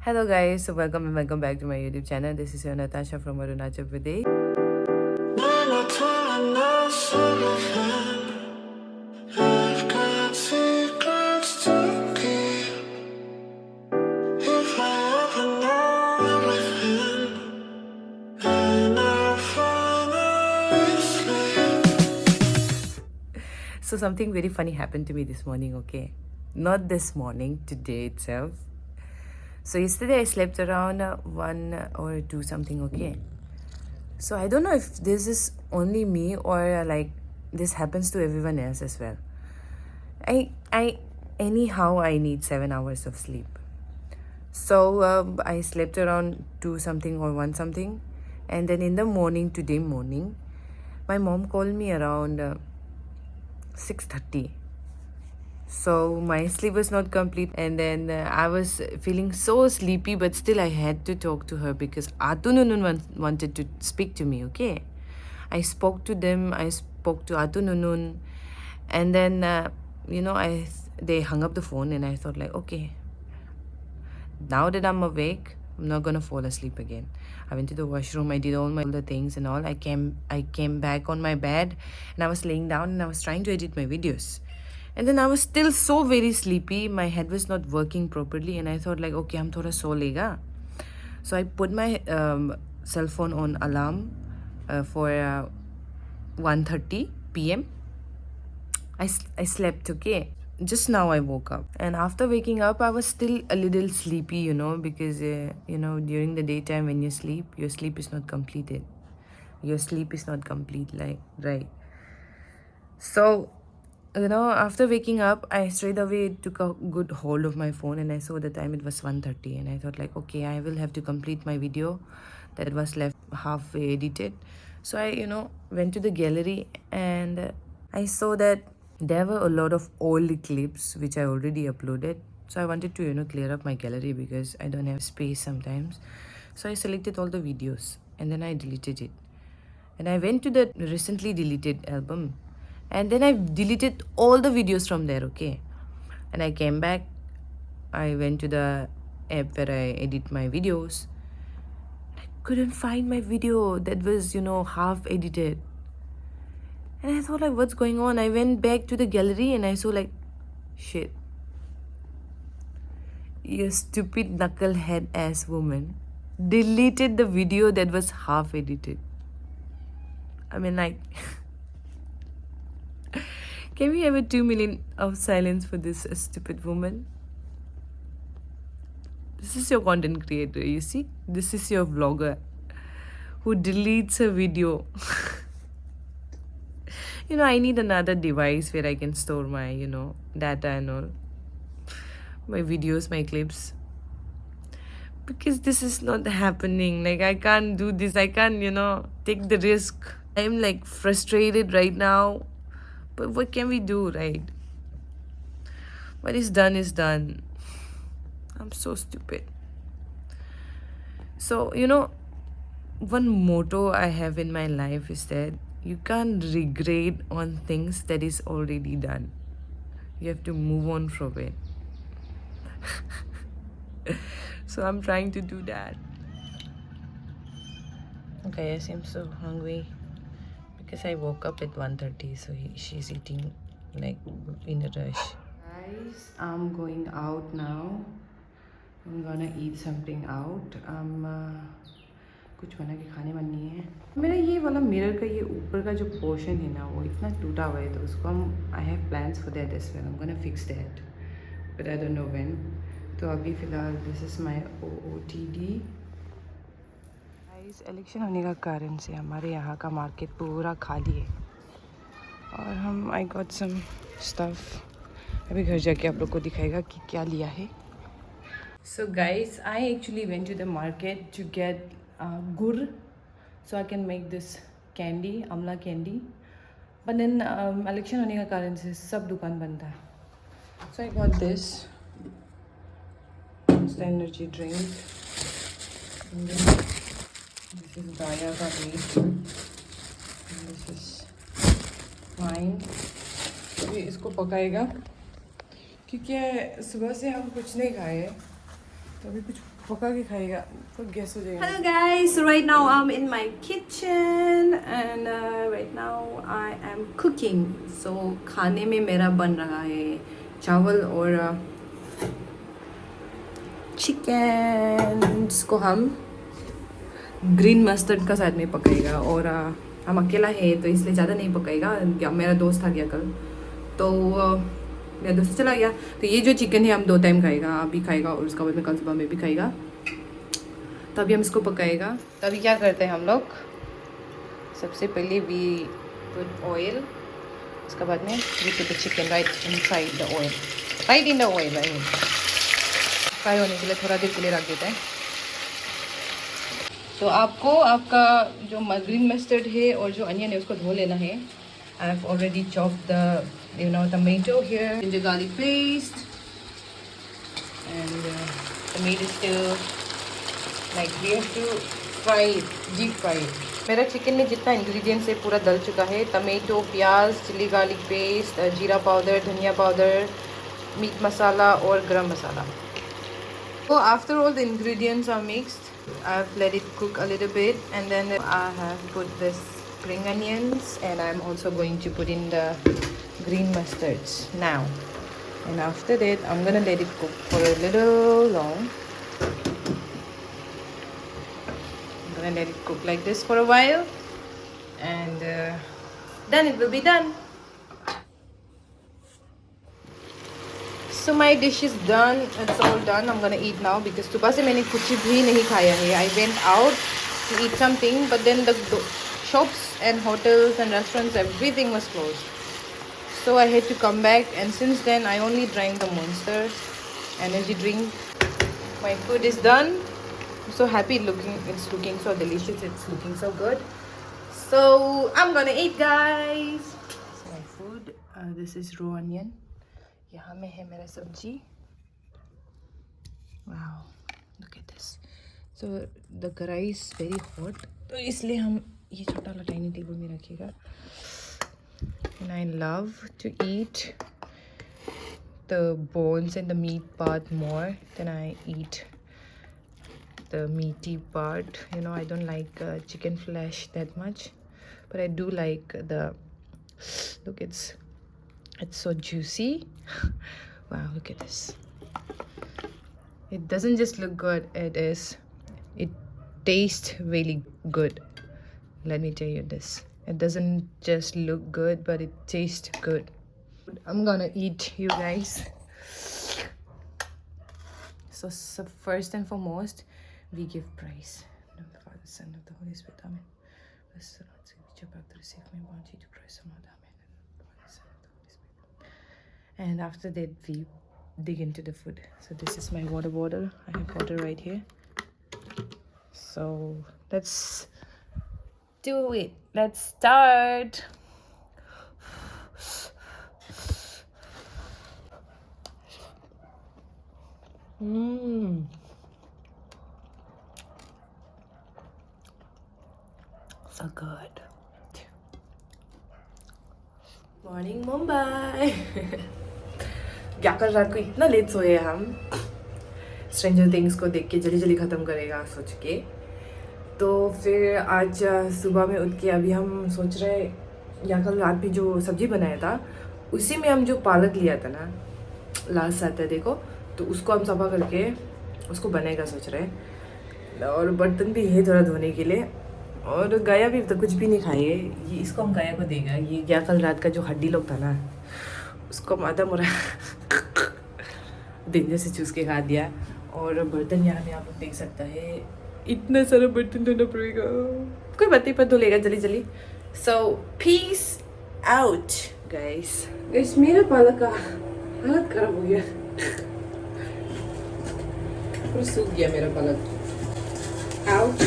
Hello guys, so welcome back to my YouTube channel. This is your Natasha from Arunachal Pradesh. So something very funny happened to me this morning, okay? Not this morning, today itself. So yesterday I slept around 1 or 2 something, okay? So I don't know if this is only me or like this happens to everyone else as well. I anyhow I need 7 hours of sleep. So I slept around 2 something or 1 something, and then in the morning, today morning, my mom called me around 6:30. So my sleep was not complete, and then I was feeling so sleepy, but still I had to talk to her because Atununun wanted to speak to me. Okay, I spoke to them. I spoke to Atununun, and then they hung up the phone, and I thought like, okay, now that I'm awake, I'm not gonna fall asleep again. I went to the washroom. I did all my other things and all. I came back on my bed, and I was laying down and I was trying to edit my videos. And then I was still so very sleepy. My head was not working properly, and I thought like, okay, I'm thoda so lega. So I put my cell phone on alarm for 1:30 p.m. I slept, okay. Just now I woke up, and after waking up I was still a little sleepy, because during the daytime when you sleep, your sleep is not completed. Your sleep is not complete, like, right? So after waking up, I straight away took a good hold of my phone, and I saw the time. It was 1:30, and I thought like, okay, I will have to complete my video that was left halfway edited. So I went to the gallery, and I saw that there were a lot of old clips which I already uploaded. So I wanted to clear up my gallery because I don't have space sometimes. So I selected all the videos, and then I deleted it, and I went to the recently deleted album, and then I deleted all the videos from there, okay? And I came back. I went to the app where I edit my videos. I couldn't find my video that was half edited, and I thought like, what's going on? I went back to the gallery and I saw like, shit, you stupid knucklehead ass woman deleted the video that was half edited. I mean, like, can we have a 2 million of silence for this stupid woman? This is your content creator, you see? This is your vlogger who deletes a video. I need another device where I can store my, data and all. My videos, my clips. Because this is not happening. Like, I can't do this. I can't, take the risk. I'm like frustrated right now. But what can we do, right? What is done is done. I'm so stupid. So, one motto I have in my life is that you can't regret on things that is already done. You have to move on from it. So I'm trying to do that. Okay, I seem so hungry because I woke up at 1:30, so she's eating like in a rush. Guys, I'm going out now. I'm gonna eat something out. कुछ बना के खाने मन नहीं है. मेरा ये वाला मिरर का ये ऊपर का जो पोर्शन है ना, वो इतना टूटा हुआ है, तो उसको हम I have plans for that as well. I am gonna fix that, but I don't know when. तो अभी फ़िलहाल this is my OOTD. Guys, election होने का कारण से हमारे यहाँ का मार्केट पूरा खाली है, और हम आई गॉट सम स्टफ. अभी घर जाके आप लोग को दिखाएगा कि क्या लिया है. So guys, I actually went to the market to get gur, so I can make this candy, amla candy. But then election होने का कारण से सब दुकान बंद था. So I got this. It's the energy drink. And then this is Gaia का meat. And this is wine. अभी इसको पकाएगा क्योंकि सुबह से हम कुछ नहीं खाए, तो अभी कुछ पका के खाएगा तो गैस हो जाएगा. Hello guys, so right now I'm in my kitchen and right now I am cooking. So खाने में मेरा बन रहा है चावल और चिकन, जिसको हम ग्रीन मस्टर्ड का साथ में पकाएगा. और हम अकेला है तो इसलिए ज़्यादा नहीं पकाएगा. मेरा दोस्त आ गया कल तो मेरा दोस्त चला गया, तो ये जो चिकन है हम 2 टाइम खाएगा. अभी खाएगा और उसका बाद में कल सुबह में भी खाएगा. तो अभी हम इसको पकाएगा. तो अभी क्या करते हैं हम लोग, सबसे पहले वी पुट ऑयल, उसके बाद में we put the chicken right inside the oil, right in the oil. I mean fry होने के लिए थोड़ा देर के लिए रख देते हैं. तो आपको आपका जो ग्रीन मस्टर्ड है और जो अनियन है उसको धो लेना है. I have already chopped the tomato here, ginger garlic paste and the meat is still like we have to fry it, deep fry it. मेरा चिकन में जितना इंग्रेडिएंट्स है पूरा डल चुका है. टमेटो, प्याज, चिली गार्लिक पेस्ट, जीरा पाउडर, धनिया पाउडर, मीट मसाला और गरम मसाला. So after all the ingredients are mixed, I've let it cook a little bit and then I have put the spring onions and I'm also going to put in the green mustards now. And after that I'm gonna let it cook for a little long. And let it cook like this for a while and then it will be done. So my dish is done, it's all done. I'm gonna eat now because सुबह से मैंने कुछ भी नहीं खाया है. I went out to eat something but then the shops and hotels and restaurants, everything was closed. So I had to come back and since then I only drank the Monster energy drink. My food is done. I'm so happy it's looking so delicious, it's looking so good. So I'm gonna eat guys. So my food, this is raw onion. यहाँ में है मेरा सब्जी. Wow, look at this. So the कढ़ाई is very hot, तो इसलिए हम ये छोटा वाला डाइनिंग टेबल में रखिएगा. And I love to eat the bones and the meat part more than I eat the meaty part. You know, I don't like chicken flesh that much, but I do like the look, it's so juicy. Wow, look at this. It doesn't just look good, it tastes really good. Let me tell you this, it doesn't just look good but it tastes good. I'm gonna eat, you guys. So first and foremost, we give praise to the Father, Son, of the Holy Spirit. Amen. Blessed are not which are back to receive my bounty to Christ, Lord. Amen. Father, Son, of the Holy Spirit. And after that, we dig into the food. So this is my water bottle. I have water right here. So let's do it. Let's start. So good. Morning Mumbai. क्या कर रात को इतना late सोए हम. Stranger things को देख के जल्दी जल्दी ख़त्म करेगा सोच के. तो फिर आज सुबह में उठ के अभी हम सोच रहे, या कल रात भी जो सब्जी बनाया था उसी में हम जो पालक लिया था ना लास्ट सैटरडे को, तो उसको हम सफा करके उसको बनाएगा सोच रहे. और बर्तन भी है थोड़ा धोने के लिए. और गाया भी तो कुछ भी नहीं खाए. ये इसको हम गाया को देगा. ये क्या कल रात का जो हड्डी लोग था ना उसको मादा मुरा डेंजर से चूस के खा दिया. और बर्तन यहाँ में आप लोग देख सकता है, इतना सारा बर्तन धोना पड़ेगा. कोई बात नहीं, पर धो लेगा जल्दी जल्दी. सो पीस आउट गाइस. मेरा पालक का हालत खराब हो गया, पूरा सूख गया मेरा पालक. आउट.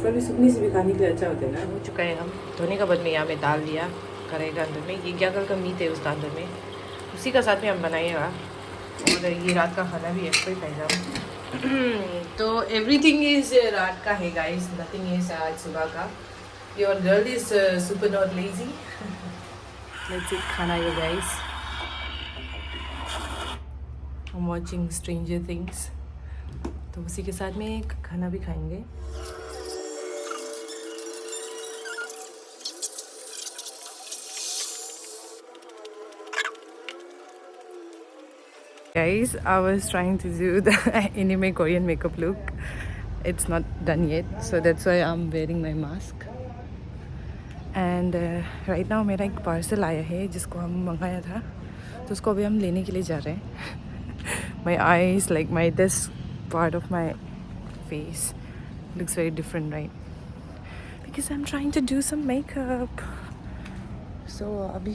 कभी सूखने से भी खाने के लिए अच्छा होता है ना. हो चुका है, हम धोने का बाद में यहाँ पे डाल दिया कढ़ाई के अंदर में. ये क्या कल का मीट है उसका अंदर में, उसी का साथ में हम बनाइएगा. और ये रात का खाना भी ऐसा ही खाएगा. तो एवरीथिंग इज रात का है गाइस, नथिंग इज आज सुबह का. Your girl is super not lazy. Let's it खाना ये guys. I'm watching Stranger Things. तो उसी के साथ में खाना भी खाएंगे। Guys, I was trying to do the anime Korean makeup look. It's not done yet, so that's why I'm wearing my mask. And right now मेरा एक पार्सल आया है जिसको हम मंगाया था, तो उसको अभी हम लेने के लिए जा रहे हैं। My eyes, like my this part of my face looks very different, right? Because I'm trying to do some makeup. So अभी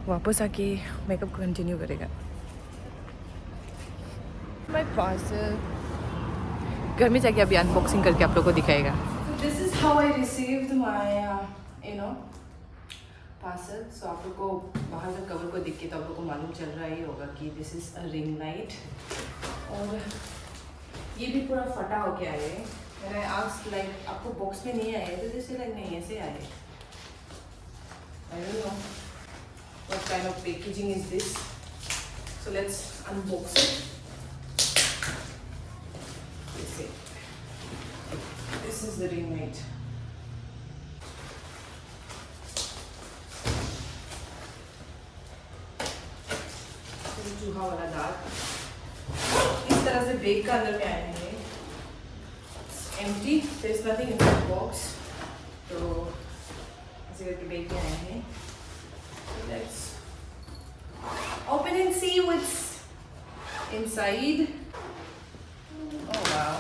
वापस आके मेकअप कंटिन्यू करेगा। My parcel घर में जाके अभी अनबॉक्सिंग करके आप लोगों को दिखाएगा। So this is how I received my parcel. So आप लोग को बाहर का कवर को देख के तो आप लोग को मालूम चल रहा ही होगा कि this is a ring light। और ये भी पूरा फटा होके आए हैं। When I asked like आपको बॉक्स में नहीं आए, तो जैसे like नहीं ऐसे आए। I don't know what kind of packaging is this. So let's unbox it. This is the ring light. चूहा वाला दाग इस तरह से बैग का अंदर में आए हैं। Empty, there is nothing in the box. तो ऐसे करके बैग में आए हैं। So let's open and see what's inside. Oh wow.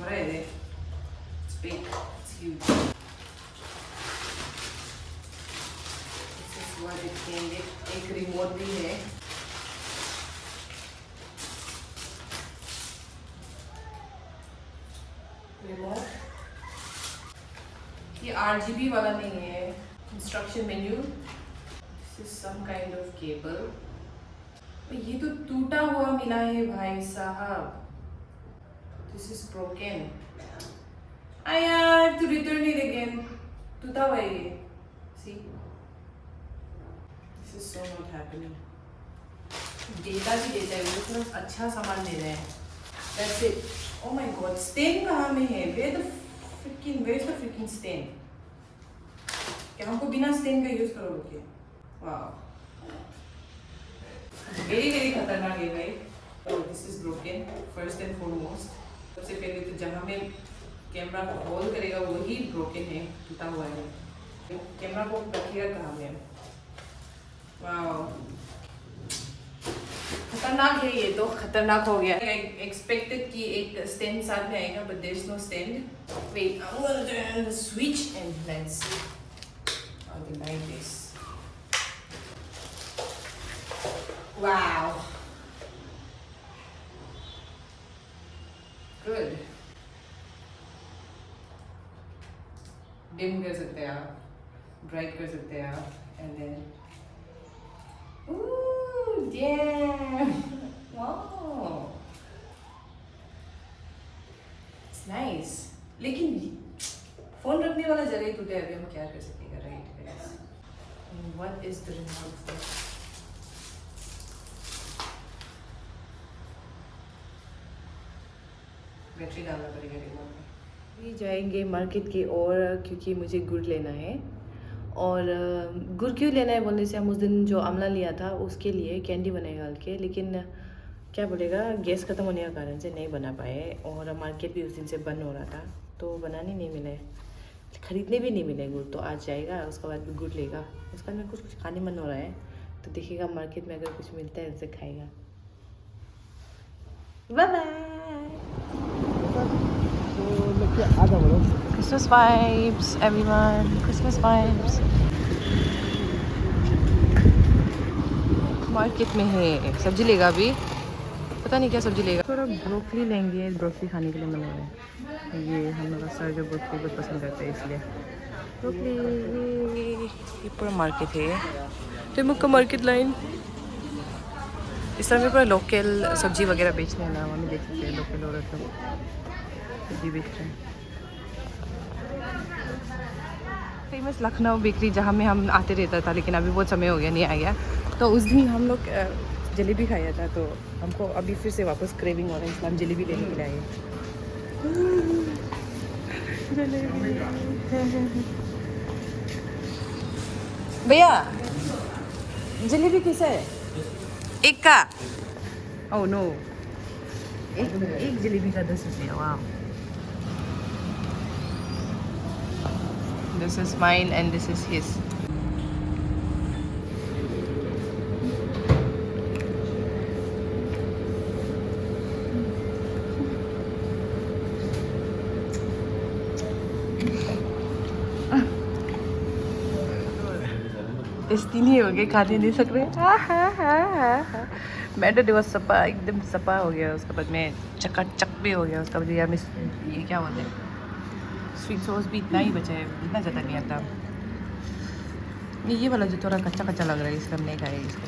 What is it? It's big. It's huge. This is what it came with. एक रिमोट भी है। Remote ये RGB वाला नहीं है। Instruction menu. This is some kind of cable. ये तो टूटा हुआ मिला है भाई साहब। This is broken. I have to return it again. टूटा हुआ है ये। See? This is so not happening. देता भी देता है, वो इतना अच्छा सामान दे रहे हैं। That's it. Oh my God, stain कहाँ में है? Where is the freaking stain? क्या हमको बिना stain का यूज करोगे? Wow. Very very खतरनाक है भाई। Oh, this is broken. First and foremost. सबसे पहले तो जहाँ में कैमरा को होल्ड करेगा वही ब्रोकन है, टूटा हुआ है। कैमरा को रखिएगा कहाँ में? वाओ, खतरनाक है ये तो, खतरनाक हो गया। एक्सपेक्टेड कि एक स्टैंड साथ में आएगा, but there is no stand. Wait, I'm gonna turn the switch and let's see how the light is. Wow. Good. Dim कर सकते हैं आप, ब्राइट कर सकते हैं आप, and then damn, wow, it's nice. लेकिन फोन रखने वाला जगह ही टूटे, अभी हम क्या कर सकेंगे, right guys? What is the remote for? Battery डालना पड़ेगा रिमोट में। अभी जाएंगे मार्केट की ओर क्योंकि मुझे गुड़ लेना है। और गुड़ क्यों लेना है बोलने से, हम उस दिन जो आमला लिया था उसके लिए कैंडी बनाएगा डाल के, लेकिन क्या बोलेगा, गैस ख़त्म होने के कारण से नहीं बना पाए। और मार्केट भी उस दिन से बंद हो रहा था तो बनाने नहीं मिले, ख़रीदने भी नहीं मिले गुड़। तो आज जाएगा, उसके बाद भी गुड़ लेगा। उसके बाद में कुछ खाने मन हो रहा है तो देखिएगा मार्केट में अगर कुछ मिलता है उसे खाएगा। Bye bye. Christmas vibes, everyone. Christmas vibes. Market में है, सब्जी लेगा अभी, पता नहीं क्या सब्जी लेगा। थोड़ा ब्रोकली लेंगे, ब्रोकली खाने के लिए मन हो रहा है। ये हम लोग सर जो ब्रोकली बहुत पसंद करते हैं इसलिए ब्रोकली। ये पूरा मार्केट है, तेमुक का मार्केट लाइन। इस तरह में पूरा लोकल सब्जी वगैरह बेचने वाला हम देख सकते हैं। लोकल औरत लोग सब्जी बेच रहे हैं। फेमस लखनऊ बेकरी जहाँ में हम आते रहता था, लेकिन अभी बहुत समय हो गया नहीं आया। तो उस दिन हम लोग जलेबी खाया था, तो हमको अभी फिर से वापस क्रेविंग हो रहा है, इसलिए हम जलेबी लेने के लिए आए। भैया जलेबी कैसा है? एक का? ओह नो, एक जलेबी का 10 रुपया। वाह। This is mine and this is his. Tasty नहीं हो गए, खाने नहीं सक रहे। मैं तो देखो सपा एकदम सपा हो गया, उसके बाद में चकाचक भी हो गया। उसका बाद यार मैं ये क्या बोलते हैं, स्वीट सॉस भी इतना ही बचा है, इतना ज़्यादा नहीं आता। ये वाला जो थोड़ा कच्चा कच्चा लग रहा है, इसलिए हम नहीं खाए इसको,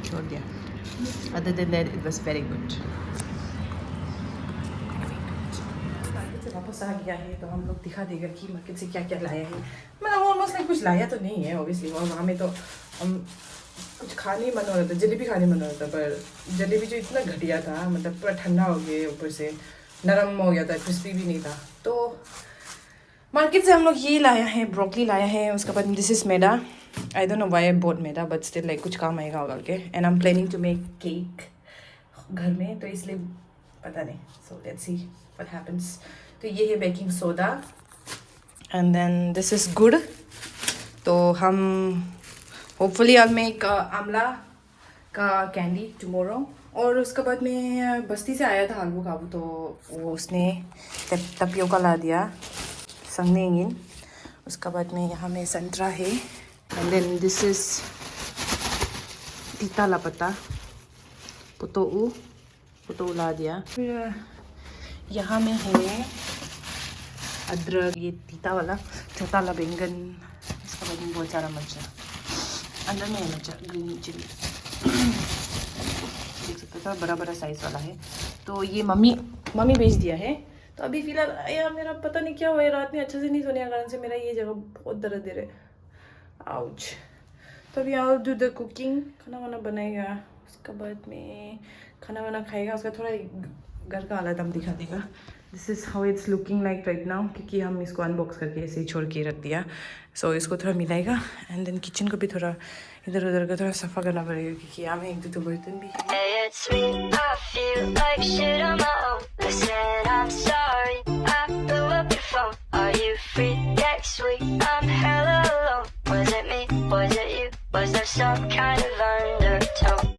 छोड़ दिया। Other than that it was very good. वापस आ गया है तो हम लोग दिखा देगा कि मार्केट से क्या क्या लाया है। मतलब ऑलमोस्ट लाइक कुछ लाया तो नहीं है ऑब्वियसली, और वहाँ में तो हम कुछ खाने मन हो रहा था, जलेबी खाने मन हो रहा था, पर जलेबी जो इतना घटिया था, मतलब पूरा ठंडा हो गया, ऊपर से नरम हो गया था, क्रिस्पी भी नहीं था। तो मार्केट से हम लोग ये लाया है, ब्रोकली लाया है। उसके बाद this is maida, I don't know why I bought maida, but still like कुछ काम आएगा होगा के। And I am planning to make cake घर में, तो इसलिए पता नहीं, so let's see what happens. तो ये है baking soda and then this is gur. तो हम होपफुली आई मेक आंवला का कैंडी टुमारो। और उसके बाद में बस्ती से आया था आलू काबू, तो वो उसने टपियोका ला दिया संगने इंगिन। उसके बाद में यहाँ में संतरा है एंड देन दिस इज तीता लापता पुतो ला दिया। फिर यहाँ में है अदरक, ये तीता वाला छोटा वाला बैंगन, इसके बाद में बहुत सारा मिर्चा, अंदर में है मिर्चा, ग्रीन चिली देख सकते हो, बड़ा बड़ा साइज वाला है। तो ये मम्मी भेज दिया है। तो अभी फिलहाल यार मेरा पता नहीं क्या हुआ है, रात में अच्छे से नहीं सोने के कारण से मेरा ये जगह बहुत दर्द दे रहा है, आउच। तो अभी आओ डू द कुकिंग, खाना वाना बनाएगा, उसके बाद में खाना वाना खाएगा। उसका थोड़ा घर का हालत हम दिखा देगा। This is how it's looking like right now, क्योंकि हम इसको अनबॉक्स करके ऐसे ही छोड़ के रख दिया। सो इसको थोड़ा मिलाएगा एंड देन किचन को भी थोड़ा इधर उधर का थोड़ा सफ़ा करना पड़ेगा, क्योंकि यहाँ में 1-2 बर्तन भी है।